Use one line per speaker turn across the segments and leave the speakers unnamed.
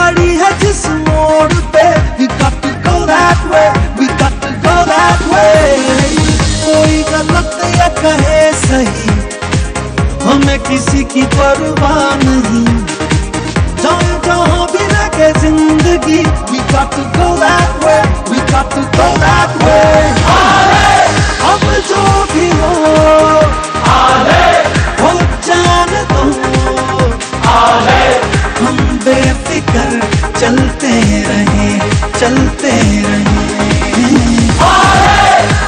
खड़ी है जिस मोड़ पे, we got to go that way, we got to go that way. कोई गलत या कहे सही, हमें किसी की परवाह नहीं. जाए जहाँ भी लगे जिंदगी, we got to go that way, we got to go that way. अब जो भी हो जाने दो, हम बेफिक्र चलते रहे, चलते रहे.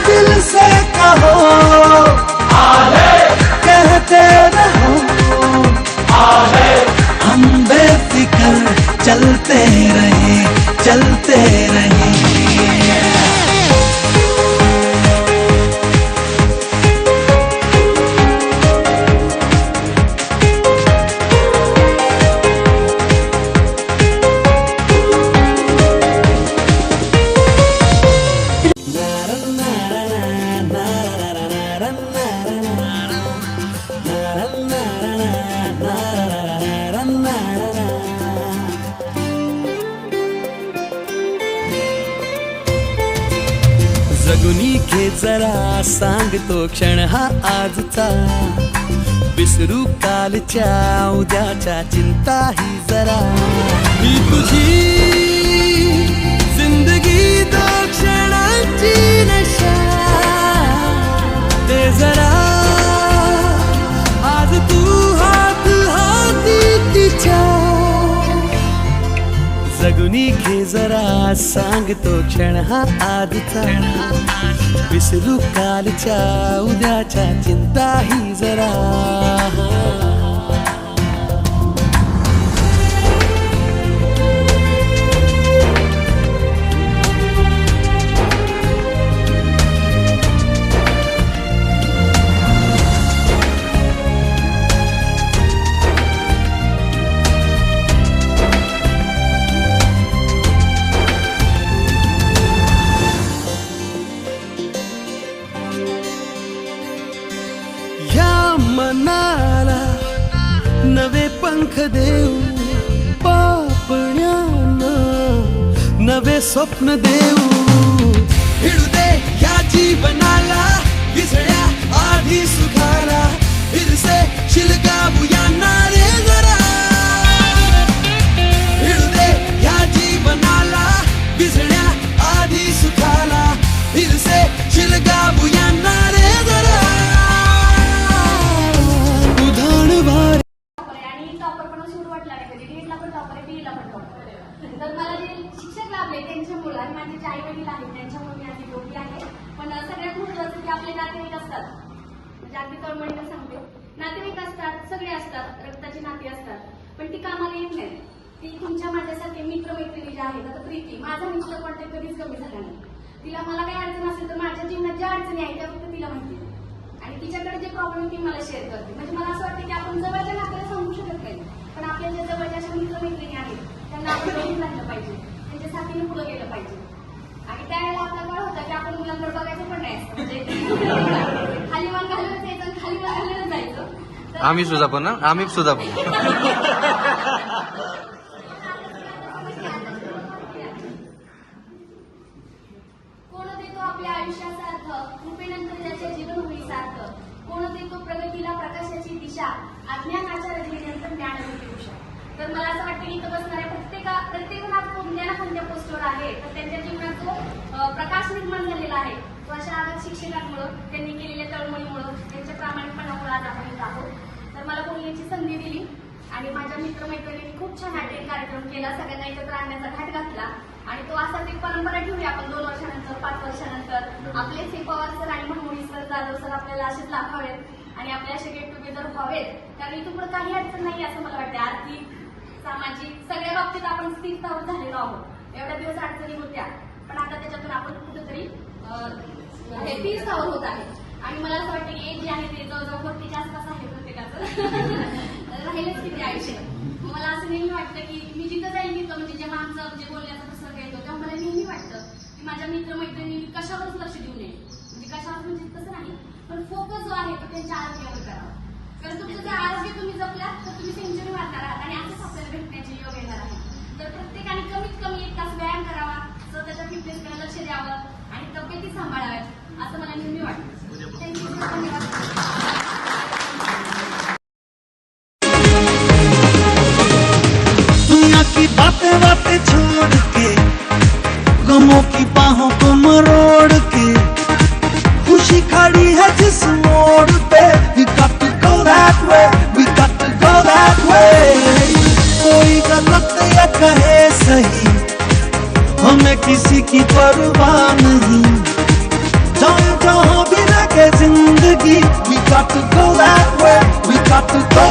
दिल से कहो, कहते रहो, हम बेफिक्र चलते रहे, चलते रहे.
जगुनी घे जरा सांगतो क्षण हा आजचा, विसरू कालच्या उद्याच्या चिंता ही जरा. ही तुझी जिंदगी दो क्षणाची नशा, ते जरा आज तू हात हाती तिच्या. जगुनी घे जरा सांगतो क्षण हा आजचा, विसरू कालच्या उद्याच्या चिंता ही जरा. मनाला नवे पंख देऊ, पापण्यानं नवे स्वप्न देऊ. भिडू दे या जीवनाला विसळ्या आधी सुखाला, फिरसे शिलगावूया रे जरा. भिडू दे या जीवनाला विसळ्या आधी सुखाला, फिरसे शिलगावूया रे जरा.
तर मला जे शिक्षक लाभले त्यांच्यामुळे आणि माझे जे आई वडील आहेत त्यांच्यामुळे मी आधी योग्य आहे. पण सगळ्यात महत्त्वाचं की आपले नातेवाईक असतात, म्हणजे अगदी तळमळीनं सांगते, नातेवाईक असतात, सगळे असतात, रक्ताची नाती असतात, पण ती कामाला येत नाहीत. ती तुमच्या माझ्यासारखे मित्रमैत्रिणी ज्या आहेत, आता प्रीती माझा मिस्टर कॉन्टॅक्ट कधीच कमी झाला नाही. तिला मला काही अडचण असेल तर माझ्या जीवनात ज्या अडचणी आहेत त्या फक्त तिला माहिती आहे, आणि तिच्याकडे जे प्रॉब्लेम ती मला शेअर करते. म्हणजे मला असं वाटतं की आपण जवळच्या नात्याला सांगू शकत नाही, पण आपल्या ज्या जवळच्या अशा मित्रमैत्रिणी आहेत त्यांना आपण बघून राहिलं पाहिजे, त्यांच्या साथीने पुढे गेलं पाहिजे. आणि त्यावेळेला आपला काळ होता की आपण मुलांकडे बघायचं पण नाही, म्हणजे खाली मान घालूनच यायचं आणि खाली मान घालूनच जायचं.
आम्ही सुद्धा पण ना, आम्ही सुद्धा पण.
कोण देतो आपल्या आयुष्याचा अर्थ, कृपेनंतर ज्याचे जीवन होईल सार्थ. कोण देतो प्रगतीला प्रकाशाची दिशा, अज्ञानाच्या रजनीनंतर ज्ञानाची दिशा. तर मला असं वाटतं की इथं बसणाऱ्या प्रत्येक आज कोणत्या ना कोणत्या पोस्टवर आहे, तर त्यांच्या जीवनात जो प्रकाश निर्माण झालेला आहे तो अशा आगात शिक्षकांमुळं, त्यांनी केलेल्या तळमळीमुळं, त्यांच्या प्रामाणिकपणामुळे आज आपण इथं आहोत. तर मला बोलण्याची संधी दिली आणि माझ्या मित्रमैत्रिणींनी खूप छान कार्यक्रम केला, सगळ्यांना एकत्र आणण्याचा घाट घातला. आणि तो असाच एक परंपरा ठेवूया आपण 2 वर्षानंतर, 5 वर्षानंतर. आपले सी पवार सर आणि मनमोहनी सर, जाधव सर आपल्याला असेच लाभावेत आणि आपले असे गेट टुगेदर व्हावेत, कारण इथून पुढे काही अडचण नाही असं मला वाटतं. आर्थिक, सामाजिक सगळ्या बाबतीत आपण स्थिरतावर झालेलो आहोत. एवढ्या दिवस अडचणी होत्या, पण आता त्याच्यातून आपण कुठेतरी स्थिरतावर होत आहे. आणि मला असं वाटतं की एक जे आहे ते जवळजवळ 40च्या आसपास आहे प्रत्येकाचं, राहिलंच किती आयुष्य. मला असं नेहमी वाटतं की मी जिथं जाईल तिथं, म्हणजे जेव्हा आमचं जे बोलण्याचा प्रसंग येतो तेव्हा मला नेहमी वाटतं की माझ्या मित्रमैत्रिणी कशावरच लक्ष देऊ नये, म्हणजे कशावर म्हणजे तसं नाही, पण फोकस जो आहे तो त्यांच्या आरोग्यावर करावा. कारण तुमचं जर आरोग्य तुम्ही जपल्यात तर तुम्ही सेंचुरी मारणार आहात आणि असंच आपल्याला भेटण्याचे योग येणार आहे. तर
that way. कोई गलत या कहे सही, हमें किसी की परवाह नहीं. जाए जहाँ भी लगे जिंदगी, we got to go that way, we got to go.